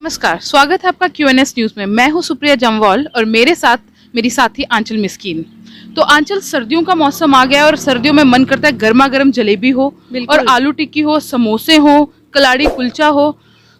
नमस्कार, स्वागत है आपका क्यूएनएस न्यूज में। मैं हूं सुप्रिया जमवाल और मेरे साथ मेरी साथी आंचल मिस्कीन। तो आंचल, सर्दियों का मौसम आ गया है और सर्दियों में मन करता है गर्मा गर्म जलेबी हो और आलू टिक्की हो, समोसे हो, कलाड़ी कुलचा हो।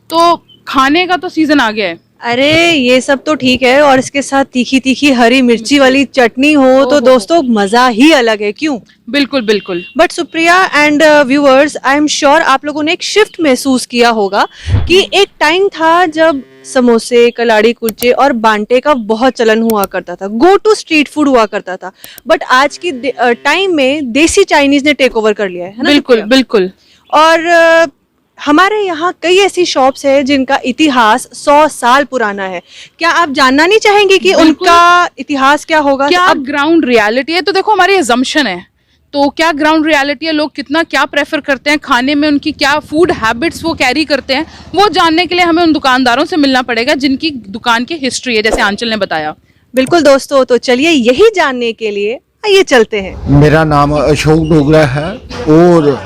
तो खाने का तो सीजन आ गया है। अरे ये सब तो ठीक है, और इसके साथ तीखी तीखी हरी मिर्ची वाली चटनी हो तो दोस्तों मजा ही अलग है, क्यों? बिल्कुल बिल्कुल। But Supriya and viewers, I am sure आप लोगों ने एक शिफ्ट महसूस किया होगा कि एक टाइम था जब समोसे, कलाड़ी कुलचे और बांटे का बहुत चलन हुआ करता था, गो टू स्ट्रीट फूड हुआ करता था। बट आज की टाइम में देसी चाइनीज ने टेक ओवर कर लिया है ना? बिल्कुल बिल्कुल। और हमारे यहाँ कई ऐसी शॉप्स है जिनका इतिहास 100 साल पुराना है। क्या आप जानना नहीं चाहेंगे कि उनका इतिहास क्या होगा? क्या अब ग्राउंड रियलिटी है? तो देखो, हमारी अजम्पशन है, तो क्या ग्राउंड रियलिटी है, लोग कितना क्या प्रेफर करते हैं खाने में, उनकी क्या फूड हैबिट्स वो कैरी करते हैं, वो जानने के लिए हमें उन दुकानदारों से मिलना पड़ेगा जिनकी दुकान की हिस्ट्री है, जैसे आंचल ने बताया। बिल्कुल दोस्तों, तो चलिए यही जानने के लिए आइए चलते हैं। मेरा नाम अशोक डोगरा है और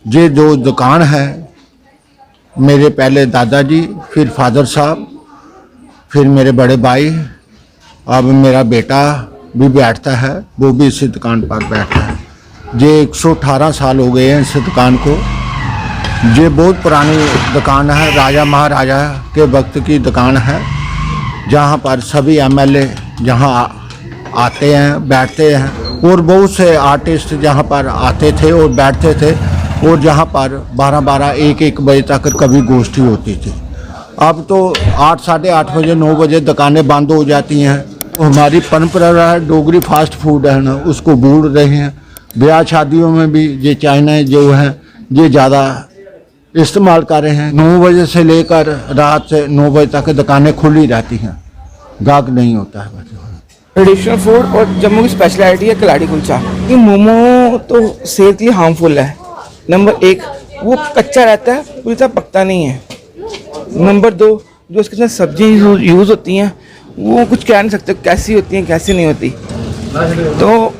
ये जो दुकान है, मेरे पहले दादाजी, फिर फादर साहब, फिर मेरे बड़े भाई, अब मेरा बेटा भी बैठता है, वो भी इसी दुकान पर बैठता है। ये 118 साल हो गए हैं इस दुकान को। ये बहुत पुरानी दुकान है, राजा महाराजा के वक्त की दुकान है, जहाँ पर सभी एमएलए जहाँ आते हैं, बैठते हैं, और बहुत से आर्टिस्ट जहाँ पर आते थे और बैठते थे, और जहाँ पर 12-12, 1-1 बजे तक कभी गोष्ठी होती थी। अब तो 8, साढ़े 8 बजे, 9 बजे दुकानें बंद हो जाती हैं। हमारी परंपरा है, डोगरी फास्ट फूड है ना, उसको भूल रहे हैं। ब्याह शादियों में भी ये चाइना जो है ये ज़्यादा इस्तेमाल कर रहे हैं। 9 बजे से लेकर रात से 9 बजे तक दुकानें खुली रहती हैं, गाहक नहीं होता है। ट्रेडिशनल फूड और जम्मू की स्पेशलिटी है कलाड़ी कुलचा। ये मोमो तो सेहत के लिए हार्मफुल है। नंबर 1, वो कच्चा रहता है, पूरी तरह पकता नहीं है। नंबर 2, जो उसके साथ सब्जियाँ यूज़ होती हैं वो कुछ कह नहीं सकते कैसी होती हैं कैसी नहीं होती। तो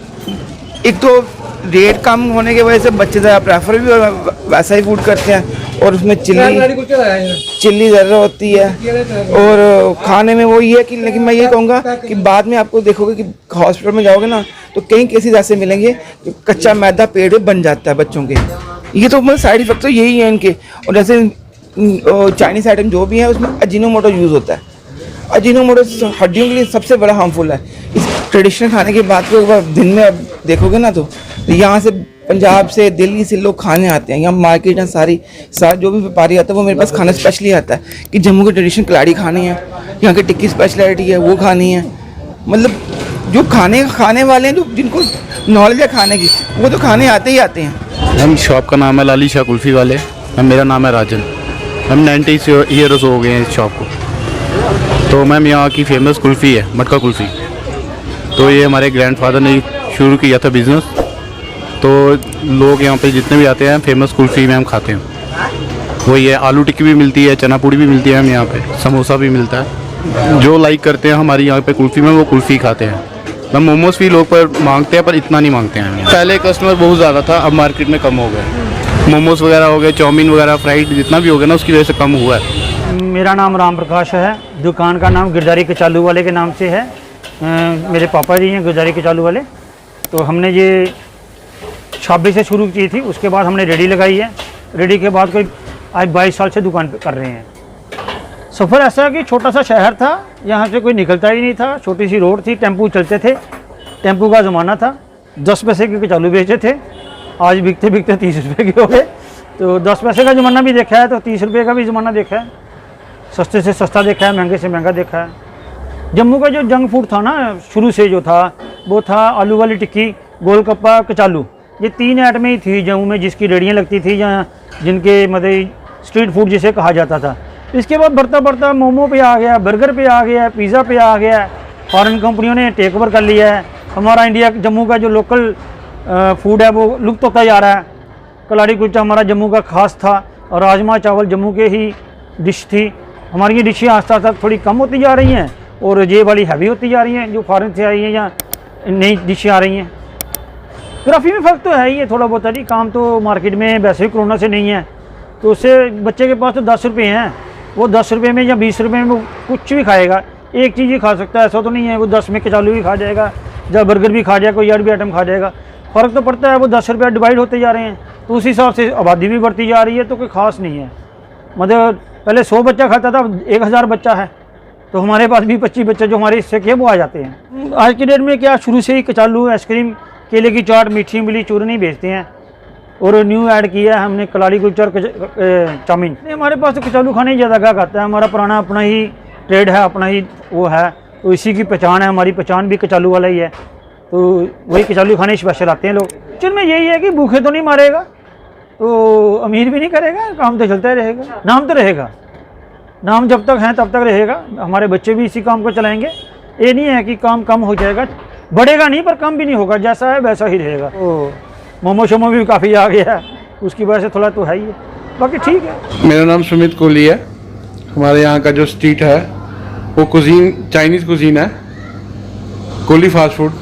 एक तो रेट कम होने की वजह से बच्चे ज़्यादा प्रेफर भी वैसा ही फूड करते हैं, और उसमें चिल्ली ज़्यादा होती है, और खाने में वो ये है कि, लेकिन मैं ये कहूँगा कि बाद में आपको देखोगे कि हॉस्पिटल में जाओगे ना तो कई केसेस ऐसे मिलेंगे कि कच्चा मैदा पेट में बन जाता है बच्चों के। ये तो मतलब साइड इफेक्ट तो यही है इनके। और जैसे चाइनीज़ आइटम जो भी है उसमें अजीनोमोटो यूज़ होता है। अजीनोमोटो हड्डियों के लिए सबसे बड़ा हार्मफुल है। इस ट्रेडिशनल खाने की बात को दिन में अब देखोगे ना तो यहाँ से पंजाब से, दिल्ली से लोग खाने आते हैं। यहाँ मार्केट है सारी जो भी व्यापारी आता है वो मेरे पास खाना स्पेशली आता है कि जम्मू की ट्रेडिशनल कलाड़ी खानी है, यहाँ की टिक्की स्पेशलिटी है वो खानी है। मतलब जो खाने वाले हैं, जो जिनको नॉलेज है खाने की, वो तो खाने आते ही आते हैं। हम शॉप का नाम है लाली शाह कुल्फ़ी वाले। मैम मेरा नाम है राजन। हम 90 ईयर्स हो गए हैं इस शॉप को। तो मैम यहाँ की फेमस कुल्फ़ी है मटका कुल्फ़ी। तो ये हमारे ग्रैंडफादर ने शुरू किया था बिज़नेस। तो लोग यहाँ पे जितने भी आते हैं फेमस कुल्फ़ी में हम खाते हैं। वही है, आलू टिक्की भी मिलती है, चना पूड़ी भी मिलती है, हम यहाँ पे समोसा भी मिलता है। जो लाइक करते हैं हमारी यहाँ पे कुल्फ़ी में, वो कुल्फ़ी खाते हैं। हम मोमोज भी लोग पर मांगते हैं, पर इतना नहीं मांगते हैं। पहले कस्टमर बहुत ज़्यादा था, अब मार्केट में कम हो गए। मोमोज वगैरह हो गए, चाउमीन वगैरह, फ्राइड जितना भी हो गया ना, उसकी वजह से कम हुआ है। मेरा नाम राम प्रकाश है। दुकान का नाम गिरजारी कचालू वाले के नाम से है। मेरे पापा जी हैं गिरजारी कचालू वाले। तो हमने ये 26 से शुरू की थी, उसके बाद हमने रेडी लगाई है। रेडी के बाद कोई आज 22 साल से दुकान कर रहे हैं। सफ़र ऐसा है कि छोटा सा शहर था, यहाँ से कोई निकलता ही नहीं था, छोटी सी रोड थी, टेम्पू चलते थे, टेम्पू का ज़माना था। 10 पैसे के कचालू बेचते थे, आज बिकते बिकते 30 रुपये के हो गए। तो 10 पैसे का ज़माना भी देखा है, तो 30 रुपये का भी ज़माना देखा है। सस्ते से सस्ता देखा है, महंगे से महंगा देखा है। जम्मू का जो जंक फूड था ना, शुरू से जो था वो था आलू वाली टिक्की, गोलगप्पा, कचालू। ये 3 आइटमें ही थी जम्मू में जिसकी रेडियाँ लगती थी, या जिनके मतलब स्ट्रीट फूड जिसे कहा जाता था। इसके बाद बढ़ता बढ़ता मोमो पे आ गया, बर्गर पे आ गया, पिज़्ज़ा पे आ गया। फॉरेन कंपनियों ने टेक ओवर कर लिया है। हमारा इंडिया जम्मू का जो लोकल फूड है वो लुप्त होता जा रहा है। कलाड़ी कुलचा हमारा जम्मू का ख़ास था, और राजमा चावल जम्मू के ही डिश थी। हमारी ये डिशें आस्ता आस्ता थोड़ी कम होती जा रही हैं, और ये वाली हैवी होती जा रही हैं जो फॉरेन से आई हैं या नई डिशें आ रही हैं। ग्राफी में फ़र्क तो है ही है थोड़ा बहुत जी। काम तो मार्केट में वैसे ही कोरोना से नहीं है, तो उससे बच्चे के पास तो 10 रुपये हैं, वो 10 रुपये में या 20 रुपये में वो कुछ भी खाएगा, एक चीज़ ही खा सकता है, ऐसा तो नहीं है वो 10 में कचालू भी खा जाएगा या बर्गर भी खा जाएगा, कोई और भी आइटम खा जाएगा। फ़र्क तो पड़ता है, वो 10 रुपये डिवाइड होते जा रहे हैं, तो उस हिसाब से आबादी भी बढ़ती जा रही है, तो कोई ख़ास नहीं है। मतलब पहले 100 बच्चा खाता था, अब 1000 बच्चा है, तो हमारे पास भी 25 बच्चे जो हमारे हिस्से के वो आ जाते हैं। आज की डेट में क्या शुरू से ही कचालू, आइसक्रीम, केले की चाट, मीठी इमली, चूरनी बेचते हैं, और न्यू ऐड किया है हमने कलाड़ी कुलचा और चाउमीन। हमारे पास तो कचालू खाने ही ज़्यादा क्या खाता है, हमारा पुराना अपना ही ट्रेड है, अपना ही वो है, तो इसी की पहचान है, हमारी पहचान भी कचालू वाला ही है, तो वही कचालू खाने स्पेशल आते हैं लोग। एक्चुअल में यही है कि भूखे तो नहीं मारेगा, तो अमीर भी नहीं करेगा, काम तो चलता ही रहेगा, नाम तो रहेगा, नाम जब तक हैं तब तक रहेगा, हमारे बच्चे भी इसी काम को चलाएंगे। ये नहीं है कि काम कम हो जाएगा, बढ़ेगा नहीं पर कम भी नहीं होगा, जैसा है वैसा ही रहेगा। तो मोमो शोमो भी काफ़ी आ गया है, उसकी वजह से थोड़ा तो है ही है, बाकी ठीक है। मेरा नाम सुमित कोहली है। हमारे यहाँ का जो स्ट्रीट है वो कुजीन चाइनीज़ कुजीन है, कोहली फास्ट फूड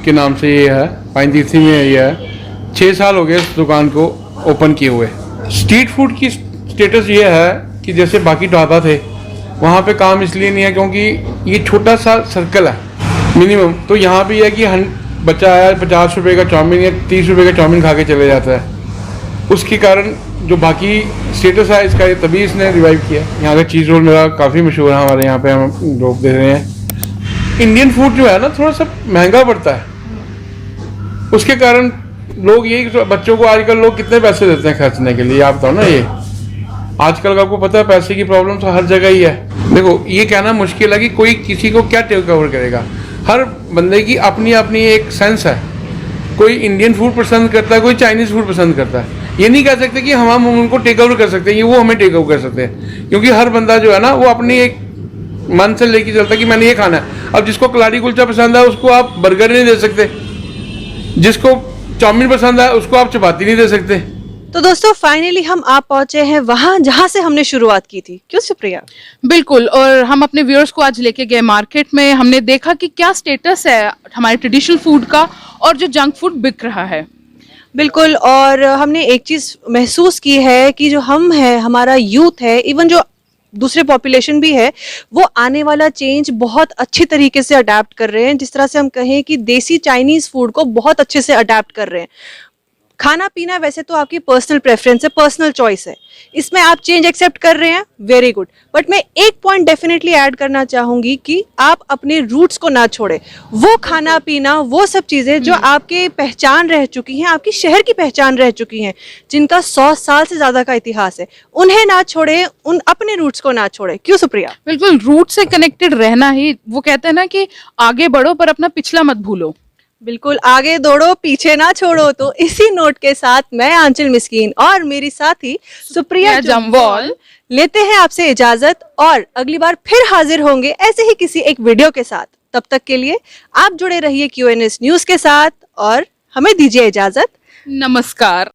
के नाम से ये है, पाइन तीर्थी में ये है। 6 साल हो गए इस दुकान को ओपन किए हुए। स्ट्रीट फूड की स्टेटस ये है कि जैसे बाकी ढाबा थे वहाँ पे काम इसलिए नहीं है क्योंकि ये छोटा सा सर्कल है मिनिमम, तो यहाँ पे ये है कि बच्चा आया 50 रुपये का चाउमीन या 30 रुपये का चाउमीन खा के चले जाता है। उसके कारण जो बाकी स्टेटस है इसका, ये तभी इसने रिवाइव किया। यहाँ का चीज़ रोल मेरा काफ़ी मशहूर है, हमारे यहाँ पे हम लोग दे रहे हैं। इंडियन फूड जो है ना थोड़ा सा महंगा पड़ता है, उसके कारण लोग यही, बच्चों को आजकल लोग कितने पैसे देते हैं खर्चने के लिए, आप बताओ ना। ये आजकल का आपको पता है पैसे की प्रॉब्लम तो हर जगह ही है। देखो ये कहना मुश्किल है कि कोई किसी को क्या टेक ओवर करेगा, हर बंदे की अपनी अपनी एक सेंस है। कोई इंडियन फूड पसंद करता है, कोई चाइनीज़ फूड पसंद करता है। ये नहीं कह सकते कि हम उनको टेक ओवर कर सकते हैं, ये वो हमें टेक ओवर कर सकते हैं, क्योंकि हर बंदा जो है ना वो अपनी एक मन से लेके चलता है कि मैंने ये खाना है। अब जिसको कलाड़ी कुलचा पसंद है उसको आप बर्गर नहीं दे सकते, जिसको चाउमीन पसंद है उसको आप चपाती नहीं दे सकते। तो दोस्तों फाइनली हम आप पहुंचे हैं वहां जहां से हमने शुरुआत की थी, क्यों सुप्रिया? बिल्कुल, और हम अपने व्यूअर्स को आज लेके गए मार्केट में। हमने देखा कि क्या स्टेटस है हमारे ट्रेडिशनल फूड का और जो जंक फूड बिक रहा है। बिल्कुल, और हमने एक चीज महसूस की है कि जो हम है, हमारा यूथ है, इवन जो दूसरे पॉपुलेशन भी है, वो आने वाला चेंज बहुत अच्छी तरीके से अडेप्ट कर रहे हैं। जिस तरह से हम कहें कि देसी चाइनीज फूड को बहुत अच्छे से अडेप्ट कर रहे हैं। खाना पीना वैसे तो आपकी पर्सनल प्रेफरेंस है, पर्सनल चॉइस है, इसमें आप चेंज एक्सेप्ट कर रहे हैं, वेरी गुड। बट मैं एक पॉइंट डेफिनेटली ऐड करना चाहूंगी कि आप अपने रूट्स को ना छोड़े। वो खाना पीना, वो सब चीजें जो आपके पहचान रह चुकी हैं, आपकी शहर की पहचान रह चुकी हैं, जिनका 100 साल से ज्यादा का इतिहास है, उन्हें ना छोड़े, उन अपने रूट्स को ना छोड़े। क्यों सुप्रिया? बिल्कुल, रूट से कनेक्टेड रहना ही, वो कहते हैं ना कि आगे बढ़ो पर अपना पिछला मत भूलो। बिल्कुल, आगे दौड़ो पीछे ना छोड़ो। तो इसी नोट के साथ मैं आंचल मिस्कीन और मेरी साथी सुप्रिया जम्वाल लेते हैं आपसे इजाजत, और अगली बार फिर हाजिर होंगे ऐसे ही किसी एक वीडियो के साथ। तब तक के लिए आप जुड़े रहिए QNS न्यूज के साथ और हमें दीजिए इजाजत। नमस्कार।